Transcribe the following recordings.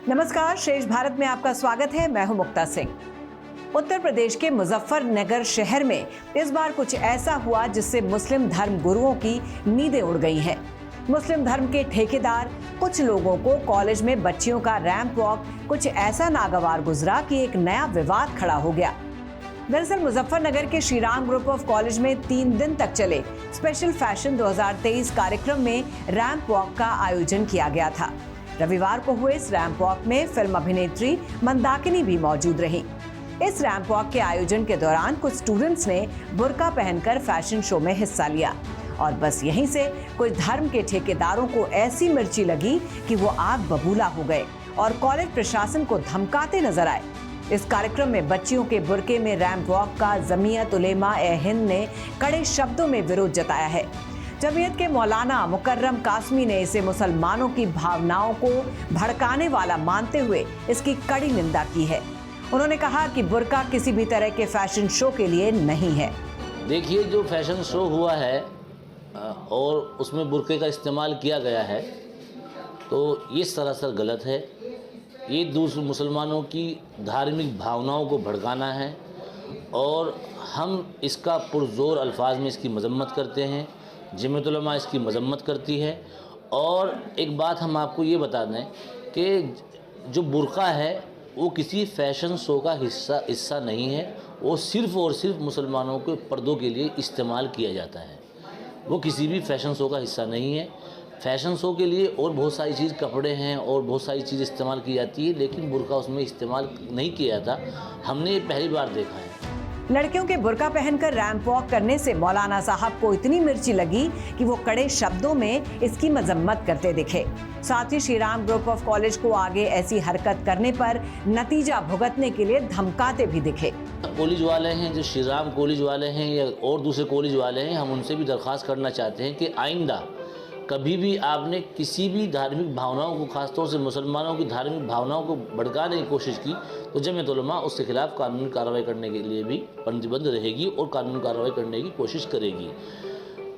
नमस्कार, श्रेष्ठ भारत में आपका स्वागत है। मैं हूं मुक्ता सिंह। उत्तर प्रदेश के मुजफ्फरनगर शहर में इस बार कुछ ऐसा हुआ जिससे मुस्लिम धर्म गुरुओं की नींदें उड़ गई हैं। मुस्लिम धर्म के ठेकेदार कुछ लोगों को कॉलेज में बच्चियों का रैंप वॉक कुछ ऐसा नागवार गुजरा कि एक नया विवाद खड़ा हो गया। दरअसल मुजफ्फरनगर के Shri Ram group of college में 3 दिन तक चले स्पेशल फैशन 2023 कार्यक्रम में रैंप वॉक का आयोजन किया गया था। रविवार को हुए इस रैंप वॉक में फिल्म अभिनेत्री मंदाकिनी भी मौजूद रहीं। इस रैंप वॉक के आयोजन के दौरान कुछ स्टूडेंट्स ने बुर्का पहनकर फैशन शो में हिस्सा लिया और बस यहीं से कुछ धर्म के ठेकेदारों को ऐसी मिर्ची लगी कि वो आग बबूला हो गए और कॉलेज प्रशासन को धमकाते नजर आए। इस कार्यक्रम में बच्चियों के बुर्के में रैंप वॉक का जमीयत उलेमा ए हिंद ने कड़े शब्दों में विरोध जताया है। जमीयत के मौलाना मुकर्रम कासमी ने इसे मुसलमानों की भावनाओं को भड़काने वाला मानते हुए इसकी कड़ी निंदा की है। उन्होंने कहा कि बुर्का किसी भी तरह के फैशन शो के लिए नहीं है। देखिए, जो फैशन शो हुआ है और उसमें बुर्के का इस्तेमाल किया गया है तो ये सरासर गलत है। ये दूसरे मुसलमानों की धार्मिक भावनाओं को भड़काना है और हम इसका पुरजोर अल्फाज में इसकी मजम्मत करते हैं। जमीयत उलमा इसकी मजम्मत करती है। और एक बात हम आपको ये बता दें कि जो बुर्का है वो किसी फैशन शो का हिस्सा नहीं है। वो सिर्फ़ और सिर्फ मुसलमानों के पर्दों के लिए इस्तेमाल किया जाता है। वो किसी भी फैशन शो का हिस्सा नहीं है। फैशन शो के लिए और बहुत सारी चीज़ कपड़े हैं और बहुत सारी चीज़ इस्तेमाल की जाती है, लेकिन बुर्का उसमें इस्तेमाल नहीं किया जाता। हमने ये पहली बार देखा है। लड़कियों के बुर्का पहनकर रैंप वॉक करने से मौलाना साहब को इतनी मिर्ची लगी कि वो कड़े शब्दों में इसकी मजम्मत करते दिखे। साथ ही Shri Ram group of college को आगे ऐसी हरकत करने पर नतीजा भुगतने के लिए धमकाते भी दिखे। कॉलेज वाले हैं, जो श्री राम कॉलेज वाले हैं या और दूसरे कॉलेज वाले हैं, हम उनसे भी दरख्वास्त करना चाहते हैं कि आइंदा कभी भी आपने किसी भी धार्मिक भावनाओं को, खासतौर से मुसलमानों की धार्मिक भावनाओं को भड़काने की कोशिश की तो जमीयत उलमा उसके खिलाफ कानूनी कार्रवाई करने के लिए भी प्रतिबद्ध रहेगी और कानूनी कार्रवाई करने की कोशिश करेगी।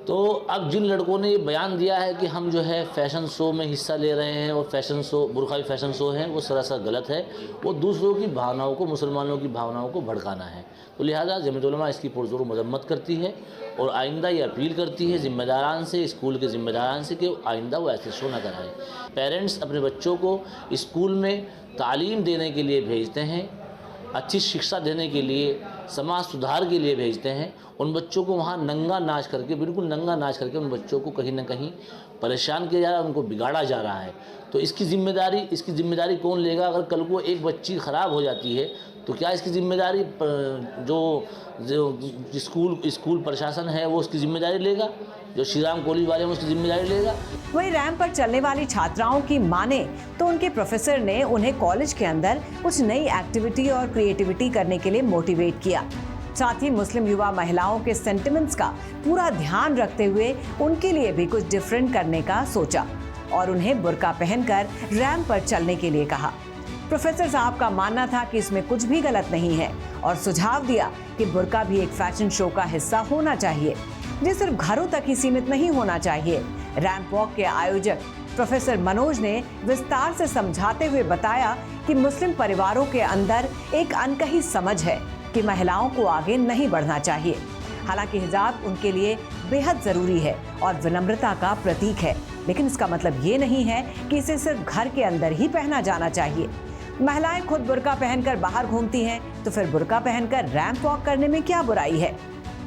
तो अब जिन लड़कों ने ये बयान दिया है कि हम जो है फैशन शो में हिस्सा ले रहे हैं और फैशन शो बुर्काई फैशन शो है, वो सरासर गलत है। वो दूसरों की भावनाओं को, मुसलमानों की भावनाओं को भड़काना है। तो लिहाजा जमीयत उलमा इसकी पुरजोर मजम्मत करती है और आइंदा ये अपील करती है ज़िम्मेदारान से, स्कूल के ज़िम्मेदारान से, कि आइंदा वो ऐसे शो ना कराएं। पेरेंट्स अपने बच्चों को स्कूल में तालीम देने के लिए भेजते हैं, अच्छी शिक्षा देने के लिए, समाज सुधार के लिए भेजते हैं। उन बच्चों को वहाँ नंगा नाच करके, बिल्कुल नंगा नाच करके उन बच्चों को कहीं ना कहीं परेशान किया जा रहा है, उनको बिगाड़ा जा रहा है। तो इसकी जिम्मेदारी कौन लेगा? अगर कल को एक बच्ची ख़राब हो जाती है तो क्या इसकी जिम्मेदारी जो स्कूल प्रशासन है वो उसकी जिम्मेदारी लेगा? जो श्री राम कॉलेज वाले हैं उसकी जिम्मेदारी लेगा? वही रैंप पर चलने वाली छात्राओं की माने तो उनके प्रोफेसर ने उन्हें कॉलेज के अंदर कुछ नई एक्टिविटी और क्रिएटिविटी करने के लिए मोटिवेट किया। साथ ही मुस्लिम युवा महिलाओं के सेंटिमेंट्स का पूरा ध्यान रखते हुए उनके लिए भी कुछ डिफरेंट करने का सोचा और उन्हें बुर्का पहनकर रैंप पर चलने के लिए कहा। प्रोफेसर साहब का मानना था कि इसमें कुछ भी गलत नहीं है और सुझाव दिया कि बुर्का भी एक फैशन शो का हिस्सा होना चाहिए, जो सिर्फ घरों तक ही सीमित नहीं होना चाहिए। रैंप वॉक के आयोजक प्रोफेसर मनोज ने विस्तार से समझाते हुए बताया कि मुस्लिम परिवारों के अंदर एक अनकही समझ है कि महिलाओं को आगे नहीं बढ़ना चाहिए। हालांकि हिजाब उनके लिए बेहद जरूरी है और विनम्रता का प्रतीक है, लेकिन इसका मतलब ये नहीं है कि इसे सिर्फ घर के अंदर ही पहना जाना चाहिए। महिलाएं खुद बुर्का पहनकर बाहर घूमती हैं, तो फिर बुर्का पहनकर रैंप वॉक करने में क्या बुराई है?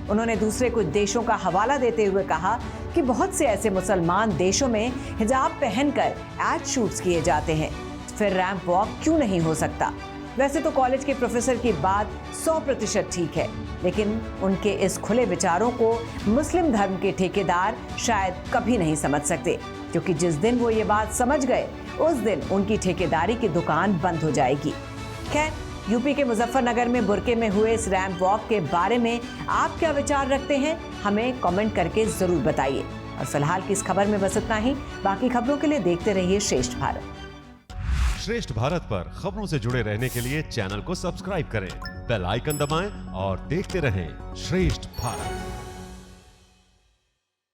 उन्होंने दूसरे कुछ देशों का हवाला देते हुए कहा कि बहुत से ऐसे मुसलमान देशों में हिजाब पहनकर एड शूट्स किए जाते हैं, फिर रैंप वॉक क्यों नहीं हो सकता? वैसे तो कॉलेज के प्रोफेसर की बात 100% ठीक है, लेकिन उनके इस खुले विचारों को मुस्लिम धर्म के ठेकेदार शायद कभी नहीं समझ सकते, क्योंकि जिस दिन वो ये बात समझ गए उस दिन उनकी ठेकेदारी की दुकान बंद हो जाएगी। खैर, यूपी के मुजफ्फरनगर में बुर्के में हुए इस रैंप वॉक के बारे में आप क्या विचार रखते हैं, हमें कमेंट करके जरूर बताइए। और फिलहाल की इस खबर में बस इतना ही। बाकी खबरों के लिए देखते रहिए श्रेष्ठ भारत। श्रेष्ठ भारत पर खबरों से जुड़े रहने के लिए चैनल को सब्सक्राइब करें, बेल आइकन दबाएं और देखते रहें श्रेष्ठ भारत।